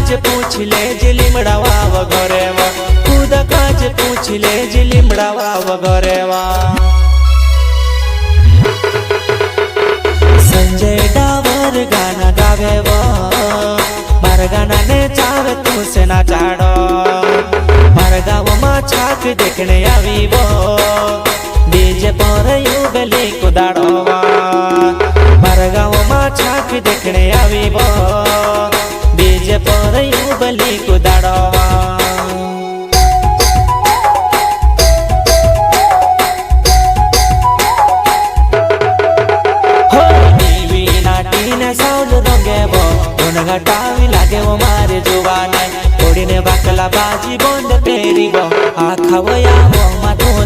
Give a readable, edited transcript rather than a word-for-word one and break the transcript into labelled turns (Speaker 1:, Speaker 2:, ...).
Speaker 1: काज पूछ ले जी लीमड़ावा वगरेवा, खुद काज पूछ ले जी लीमड़ावा वगरेवा। संजय डावर गाना गावे वो, मार गाना ने चावे तू से ना चाड़ो, मार गाँव में छाक देखने आवी वो, डीजे पर युगली कुदाड़वा। मार गाँव में छाक देखने आवी वो, डीजे पर युगली कुदाड़वा। घटावी लागे वो मारे जुबाने, ओड़ी ने बाकला बाजी बंद तेरी वो आखा वो या वो मा तू